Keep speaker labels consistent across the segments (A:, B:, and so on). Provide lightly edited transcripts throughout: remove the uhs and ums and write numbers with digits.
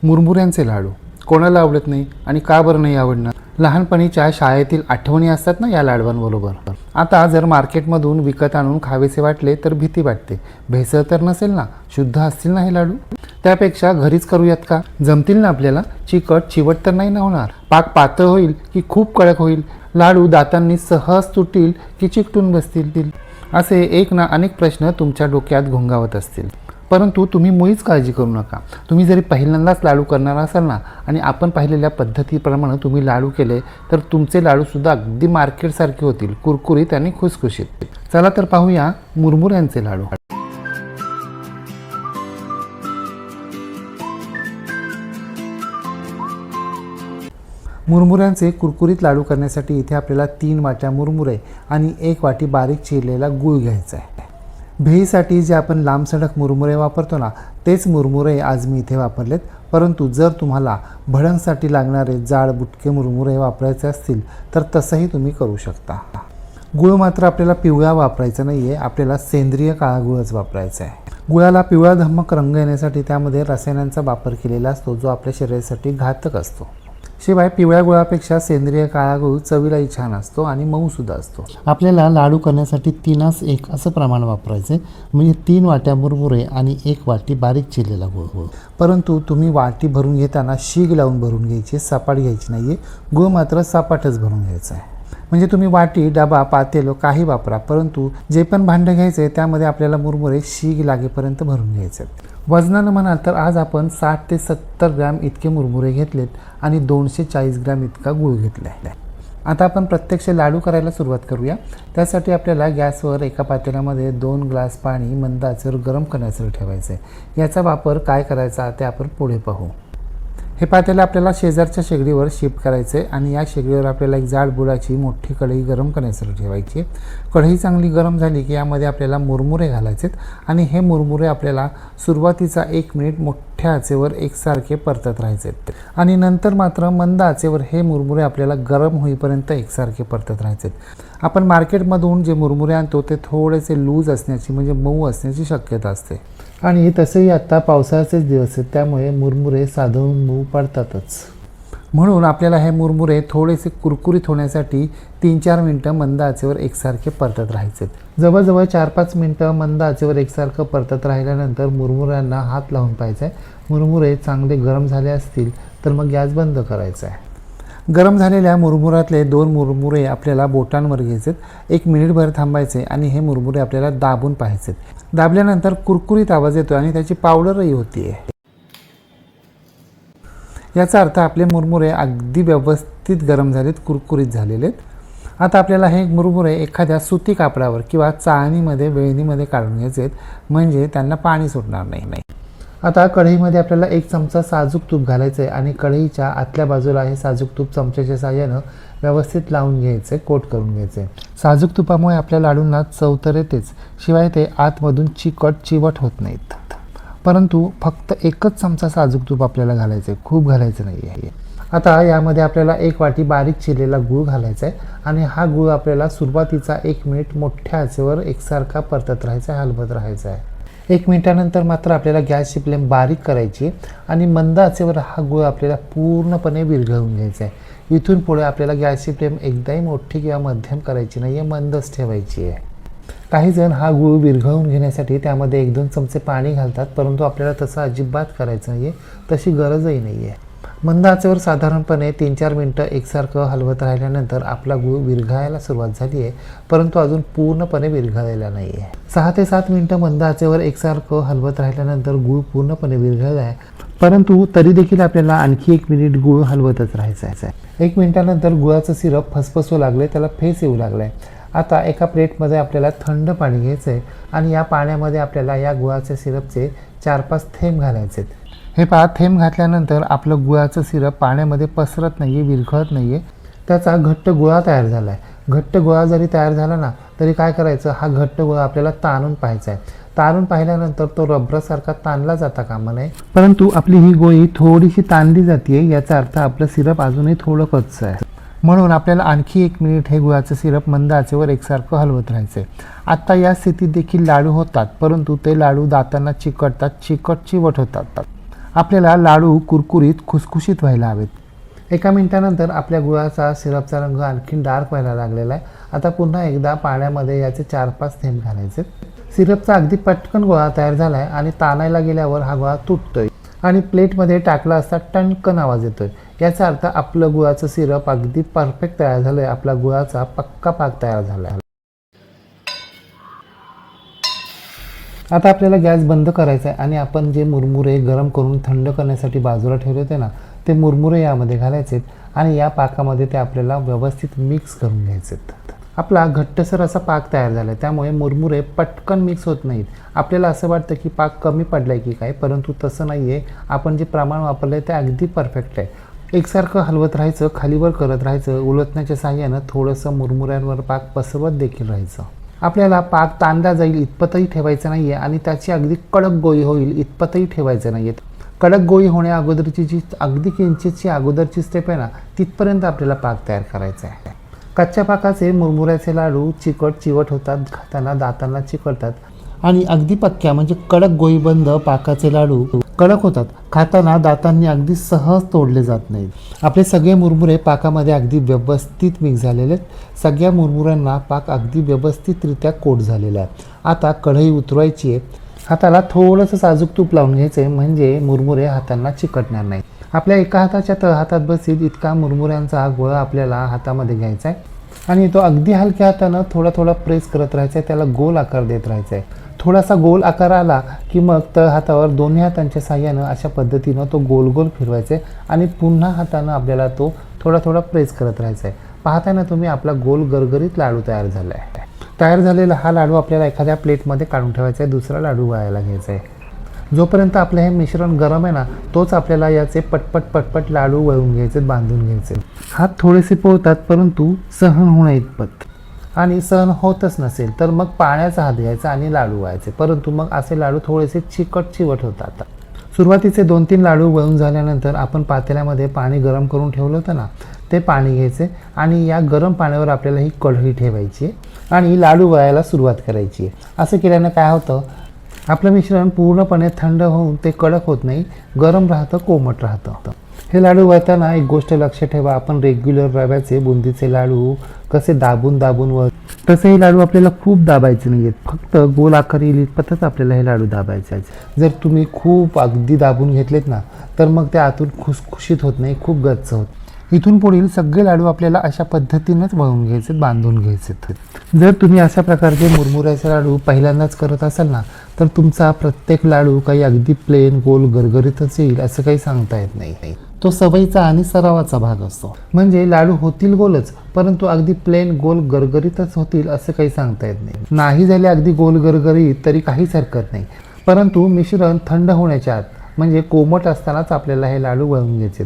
A: मुरमुऱ्यांचे लाडू कोणाला आवडत नाही आणि का बरं नाही आवडणार? लहानपणीच्या शाळेतील आठवणी असतात ना या लाडवांबरोबर. आता जर मार्केटमधून विकत आणून खावेसे वाटले तर भीती वाटते. भेसळ तर नसेल ना? शुद्ध असतील ना हे लाडू? त्यापेक्षा घरीच करूयात का? जमतील ना आपल्याला? चिकट चिवट तर नाही ना होणार? पाक पातळ होईल की खूप कडक होईल? लाडू दातांनी सहज तुटतील की चिकटून बसतील? असे एक ना अनेक प्रश्न तुमच्या डोक्यात घोंगावत असतील. परंतु तुम्ही मुळीच काळजी करू नका. तुम्ही जरी पहिल्यांदाच लाडू करणार असाल ना आणि आपण पाहिलेल्या पद्धतीप्रमाणे तुम्ही लाडू केले तर तुमचे लाडूसुद्धा अगदी मार्केटसारखे होतील, कुरकुरीत आणि खुसखुशीत. चला तर पाहूया मुरमुऱ्यांचे लाडू. मुरमुऱ्यांचे कुरकुरीत लाडू करण्यासाठी इथे आपल्याला 3 वाट्या मुरमुरे आणि 1 वाटी बारीक चिरलेला गूळ घ्यायचा आहे. भेळीसाठी जे आपण लांबसडक मुरमुरे वापरतो ना तेच मुरमुरे आज मी इथे वापरलेत. परंतु जर तुम्हाला भडंगसाठी लागणारे जाड बुटके मुरमुरे वापरायचे असतील तर तसंही तुम्ही करू शकता. गूळ मात्र आपल्याला पिवळा वापरायचा नाही आहे, आपल्याला सेंद्रिय काळा गूळच वापरायचा आहे. गुळाला पिवळा धम्मक रंग येण्यासाठी त्यामध्ये रसायनांचा वापर केलेला असतो जो आपल्या शरीरासाठी घातक असतो. शिवाय पिवळ्या गुळापेक्षा सेंद्रिय काळा गूळ चवीलाही छान असतो आणि मऊसुद्धा असतो. आपल्याला लाडू करण्यासाठी 3:1 असं प्रमाण वापरायचे, म्हणजे 3 वाट्या मुरमुरे आणि 1 वाटी बारीक चिरलेला गूळ. परंतु तुम्ही वाटी भरून घेताना शीग लावून भरून घ्यायची, सपाट घ्यायची नाही आहे. गूळ मात्र सपाटच भरून घ्यायचा आहे. म्हणजे तुम्ही वाटी, डबा, पातेलं काही वापरा, परंतु जे पण भांडं घ्यायचं आहे त्यामध्ये आपल्याला मुरमुरे शीग लागेपर्यंत भरून घ्यायचे. वजनानं म्हणाल तर आज आपण 60 ते 70 ग्रॅम इतके मुरमुरे घेतलेत आणि 240 ग्रॅम इतका गूळ घेतला आहे. आता आपण प्रत्यक्ष लाडू करायला सुरुवात करूया. त्यासाठी आपल्याला गॅसवर एका पातेल्यामध्ये 2 ग्लास पाणी मंद आचेवर गरम करण्यासाठी ठेवायचं आहे. याचा वापर काय करायचा ते आपण पुढे पाहू. हे पातेलं आपल्याला शेजारच्या शेगडीवर शिफ्ट करायचं आहे आणि या शेगडीवर आपल्याला एक जाड बुडाची मोठी कढई गरम करण्यासाठी ठेवायची आहे. कढई चांगली गरम झाली की यामध्ये आपल्याला मुरमुरे घालायचे आणि हे मुरमुरे आपल्याला सुरुवातीचा 1 मिनिट मोठ्या आचेवर एकसारखे परतत राहायचे आणि नंतर मात्र मंद आचेवर हे मुरमुरे आपल्याला गरम होईपर्यंत एकसारखे परतत राहायचे. आपण मार्केटमधून जे मुरमुरे आणतो ते थोडेसे लूज असण्याची म्हणजे मऊ असण्याची शक्यता असते आणि तसेही आत्ता पावसाळ्याचेच दिवस आहेत त्यामुळे मुरमुरे साधारण मऊ पडतातच. म्हणून आपल्याला हे मुरमुरे थोडेसे कुरकुरीत होण्यासाठी 3-4 मिनटं मंद आचेवर एकसारखे परतत राहायचे. जवळजवळ 4-5 मिनटं मंद आचेवर एकसारखं परतत राहिल्यानंतर मुरमुऱ्यांना हात लावून पाहायचा आहे. मुरमुरे चांगले गरम झाले असतील तर मग गॅस बंद करायचा आहे. गरम झालेल्या मुरमुऱ्यातले 2 मुरमुरे आपल्याला बोटांवर घ्यायचे, 1 मिनिटभर थांबायचे आणि हे मुरमुरे आपल्याला दाबून पाहायचे. दाबल्यानंतर कुरकुरीत आवाज येतो आणि त्याची पावडरही होती आहे. याचा अर्थ आपले मुरमुरे अगदी व्यवस्थित गरम झालेत, कुरकुरीत झालेले आहेत. आता आपल्याला हे मुरमुरे एखाद्या सुती कापडावर किंवा चाळणीमध्ये वेळणीमध्ये काढून घ्यायचे आहेत, म्हणजे त्यांना पाणी सुटणार नाही. आता कढईमध्ये आपल्याला 1 चमचा साजूक तूप घालायचं आहे आणि कढईच्या आतल्या बाजूला हे साजूक तूप चमच्याच्या साहाय्यानं व्यवस्थित लावून घ्यायचं, कोट करून घ्यायचं. साजूक तुपामुळे आपल्या लाडूंना चव तर येतेच, शिवाय ते आतमधून चिवट होत नाहीत. परंतु फक्त 1च चमचा साजूक तूप आपल्याला घालायचं आहे, खूप घालायचं नाही आहे. आता यामध्ये आपल्याला 1 वाटी बारीक चिरलेला गूळ घालायचा आहे आणि हा गूळ आपल्याला सुरुवातीचा 1 मिनिट मोठ्या आचेवर एकसारखा परतत राहायचा आहे, हलवत राहायचा आहे. 1 मिनिटानंतर मात्र आपल्याला गॅसची फ्लेम बारीक करायची आणि मंद आचेवर हा गूळ आपल्याला पूर्णपणे विरघळून घ्यायचा आहे. इथून पुढे आपल्याला गॅसची फ्लेम एकदाही मोठी किंवा मध्यम करायची नाही आहे, मंदच ठेवायची आहे. काही जण हा गूळ विरघळून घेण्यासाठी त्यामध्ये 1-2 चमचे पाणी घालतात, परंतु आपल्याला तसं अजिबात करायचं नाही आहे, तशी गरजही नाही आहे. मंद आचेवर साधारणपणे 3-4 मिनटं एकसारखं हलवत राहिल्यानंतर आपला गूळ विरघळायला सुरुवात झाली आहे, परंतु अजून पूर्णपणे विरघळलेला नाही आहे. 6 ते 7 मिनटं मंद आचेवर एकसारखं हलवत राहिल्यानंतर गूळ पूर्णपणे विरघळला आहे, परंतु तरी देखील आपल्याला आणखी 1 मिनिट गूळ हलवतच राहायचं आहे. 1 मिनिटानंतर गुळाचं सिरप फसफसू लागले, त्याला फेस येऊ लागला आहे. आता एका प्लेटमध्ये आपल्याला थंड पाणी घ्यायचं आहे आणि या पाण्यामध्ये आपल्याला या गुळाच्या सिरपचे 4-5 थेंब घालायचे आहेत. हे पहा, थेंब घातल्यानंतर आपलं गुळाचं सिरप पाण्यामध्ये पसरत नाही आहे, विरघळत नाही आहे, त्याचा घट्ट गोळा तयार झाला आहे. घट्ट गोळा जरी तयार झाला ना तरी काय करायचं, हा घट्ट गोळा आपल्याला ताणून पाहायचा आहे. ताणून पाहिल्यानंतर तो रबरासारखा ताणला जाता कामा नये, परंतु आपली ही गोळी थोडीशी ताणली जाते, याचा अर्थ आपलं सिरप अजूनही थोडं कच्चं आहे. म्हणून आपल्याला आणखी 1 मिनिट हे गुळाचं सिरप मंद आचेवर एकसारखं हलवत राहायचं आहे. आता या स्थितीत देखील लाडू होतात, परंतु ते लाडू दातांना चिकटतात, चिवट होतात. आपल्याला लाडू कुरकुरीत खुसखुशीत व्हायला हवेत. 1 मिनिटानंतर आपल्या गुळाचा सिरपचा रंग आणखीन डार्क व्हायला लागलेला आहे. आता पुन्हा एकदा पाण्यामध्ये याचे 4-5 थेंब घालायचे. सिरपचा अगदी पटकन गोळा तयार झाला आहे आणि ताणायला गेल्यावर हा गोळा तुटतोय आणि प्लेटमध्ये टाकला असता टणकन आवाज येतोय. याचा अर्थ आपलं गुळाचं सिरप अगदी परफेक्ट तयार झालं आहे. आपला गुळाचा पक्का पाक तयार झाला आहे. आता आपल्याला गॅस बंद करायचा आहे आणि आपण जे मुरमुरे गरम करून थंड करण्यासाठी बाजूला ठेवले होते ना, ते मुरमुरे यामध्ये घालायचे आणि या पाकामध्ये ते आपल्याला व्यवस्थित मिक्स करून घ्यायचे. आपला घट्टसर असा पाक तयार झाला आहे, त्यामुळे मुरमुरे पटकन मिक्स होत नाहीत. आपल्याला असं वाटतं की पाक कमी पडला आहे की काय, परंतु तसं नाही आहे. आपण जे प्रमाण वापरलं आहे ते अगदी परफेक्ट आहे. एकसारखं हलवत राहायचं, खालीवर करत राहायचं, उलटण्याच्या साहाय्यानं थोडंसं मुरमुऱ्यांवर पाक पसरवत देखील राहायचं. आपल्याला पाक ताणला जाईल इतपतही ठेवायचं नाही आहे आणि त्याची अगदी कडक गोळी होईल इतपतही ठेवायचं नाही आहे. कडक गोळी होण्या अगोदरची जी अगदी किंचितची अगोदरची स्टेप आहे ना, तिथपर्यंत आपल्याला पाक तयार करायचा आहे. कच्च्या पाकाचे मुरमुऱ्याचे लाडू चिवट होतात, खाताना दातांना चिकटतात आणि अगदी पक्क्या म्हणजे कडक गोळीबंद पाकाचे लाडू कडक होतात, खाताना दातांनी अगदी सहज तोडले जात नाहीत. आपले सगळे मुरमुरे पाकामध्ये अगदी व्यवस्थित मिक्स झालेले आहेत. सगळ्या मुरमुऱ्यांना पाक अगदी व्यवस्थितरित्या कोट झालेला आहे. आता कढई उतरवायची आहे. हाताला थोडंसं साजूक तूप लावून घ्यायचं आहे, म्हणजे मुरमुरे हातांना चिकटणार नाही. आपल्या एका हाताच्या तळहातात बसेल इतका मुरमुऱ्यांचा गोळा आपल्याला हातामध्ये घ्यायचा आहे आणि तो अगदी हलक्या हातानं थोडा प्रेस करत राहायचा आहे. त्याला गोल आकार देत राहायचा आहे. थोडासा गोल आकार आला की मग तळहातावर दोन्ही हातांच्या साहाय्यानं अशा पद्धतीनं तो गोल फिरवायचा आहे आणि पुन्हा हातानं आपल्याला तो थोडा प्रेस करत राहायचा आहे. पाहताना तुम्ही आपला गोल गरगरीत लाडू तयार झाला आहे. तयार झालेला हा लाडू आपल्याला एखाद्या प्लेटमध्ये काढून ठेवायचा आहे. दुसरा लाडू वळायला घ्यायचा आहे. जोपर्यंत आपलं हे मिश्रण गरम आहे ना, तोच आपल्याला याचे पटपट लाडू वळून घ्यायचे, बांधून घ्यायचे. हात थोडेसे पोळतात, परंतु सहन होण्या इतपत. आणि सहन होतच नसेल तर मग पाण्याचा हात घ्यायचा आणि लाडू वळायचे. परंतु मग असे लाडू थोडेसे चिवट होतात. सुरुवातीचे 2-3 लाडू वळून झाल्यानंतर आपण पातेल्यामध्ये पाणी गरम करून ठेवलं होतं ना, ते पाणी घ्यायचे आणि या गरम पाण्यावर आपल्याला ही कढई ठेवायची आहे आणि लाडू वळायला सुरुवात करायची आहे. असं केल्यानं काय होतं, आपलं मिश्रण पूर्णपणे थंड होऊन ते कडक होत नाही, गरम राहतं, कोमट राहतं. हे लाडू वळताना एक गोष्ट लक्षात ठेवा, आपण रेग्युलर रव्याचे बुंदीचे लाडू कसे दाबून वळ, तसे हे लाडू आपल्याला खूप दाबायचे नाही आहेत. फक्त गोल आकार येईल इतपतच आपल्याला हे लाडू दाबायचे आहेत. जर तुम्ही खूप अगदी दाबून घेतलेत ना, तर मग ते आतून खुसखुशीत होत नाही, खूप गच्च होत. इथून पुढील सगळे लाडू आपल्याला अशा पद्धतीनेच वळून घ्यायचे, बांधून घ्यायचे. जर तुम्ही अशा प्रकारचे मुरमुऱ्याचे लाडू पहिल्यांदाच करत असाल ना, तर तुमचा प्रत्येक लाडू काही अगदी प्लेन गोल गरगरीतच येईल असं काही सांगता येत नाही. तो सवयीचा आणि सरावाचा भाग असतो. म्हणजे लाडू होतील गोलच, परंतु अगदी प्लेन गोल गरगरीतच होतील असं काही सांगता येत नाही. नाही झाले अगदी गोल गरगरीत तरी काहीच हरकत नाही, परंतु मिश्रण थंड होण्याच्या आत म्हणजे कोमट असतानाच आपल्याला हे लाडू वळून घ्यायचे.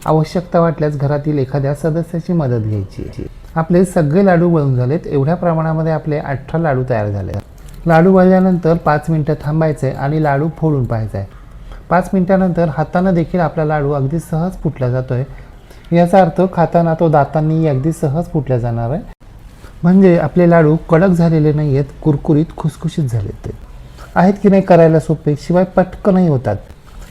A: आवश्यकता वाटल्यास घरातील एखाद्या सदस्याची मदत घ्यायची. आपले सगळे लाडू वळून झालेत. एवढ्या प्रमाणामध्ये आपले 18 लाडू तयार झाले. लाडू वळल्यानंतर 5 मिनिटं थांबायचे आणि लाडू फोडून पाहायचा आहे. 5 मिनिटानंतर हातानं देखील आपला लाडू अगदी सहज फुटला जातोय. याचा अर्थ खाताना तो दातांनी अगदी सहज फुटला जाणार आहे. म्हणजे आपले लाडू कडक झालेले नाही आहेत, कुरकुरीत खुसखुशीत झालेत आहेत की नाही. करायला सोपे, शिवाय पटकनही होतात.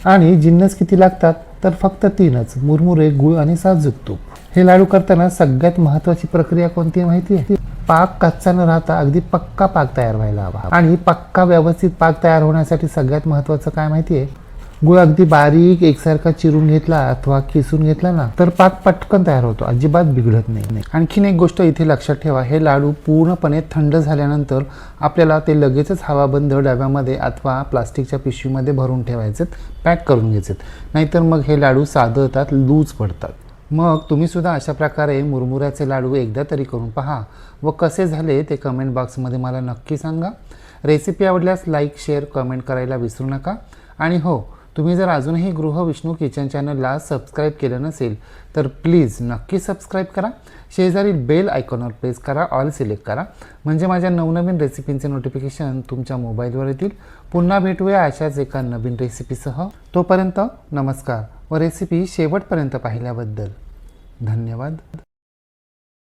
A: आणि जिन्नस किती लागतात तर फक्त 3च: मुरमुरे, गूळ आणि साजूक तूप. हे लाडू करताना सगळ्यात महत्त्वाची प्रक्रिया कोणती माहिती आहे? पाक कच्चा न राहता अगदी पक्का पाक तयार व्हायला हवा. आणि पक्का व्यवस्थित पाक तयार होण्यासाठी सगळ्यात महत्त्वाचं काय माहिती आहे? गूळ अगदी बारीक एकसारखा चिरून घेतला अथवा किसून घेतला ना, तर पाक पटकन तयार होतो, अजिबात बिघडत नाही. आणखीन एक गोष्ट इथे लक्षात ठेवा, हे लाडू पूर्णपणे थंड झाल्यानंतर आपल्याला ते लगेचच हवाबंद डब्यामध्ये अथवा प्लास्टिकच्या पिशवीमध्ये भरून ठेवायचे, पॅक करून घ्यायचे. नाहीतर मग हे लाडू साधतात, लूज पडतात. मग तुम्ही सुद्धा अशा प्रकारे मुरमुऱ्याचे लाडू एकदा तरी करून पहा व कसे झाले ते कमेंट बॉक्समध्ये मला नक्की सांगा. रेसिपी आवडल्यास लाईक, शेअर, कमेंट करायला विसरू नका. आणि हो, तुम्ही जर अजूनही गृह विष्णू किचन चॅनलला सबस्क्राईब केलं नसेल तर प्लीज नक्की सबस्क्राईब करा. शेजारील बेल आयकॉनवर प्रेस करा, ऑल सिलेक्ट करा, म्हणजे माझ्या नवनवीन रेसिपींचे नोटिफिकेशन तुमच्या मोबाईलवर येतील. पुन्हा भेटूया अशाच एका नवीन रेसिपीसह. तोपर्यंत नमस्कार व रेसिपी शेवटपर्यंत पाहिल्याबद्दल धन्यवाद.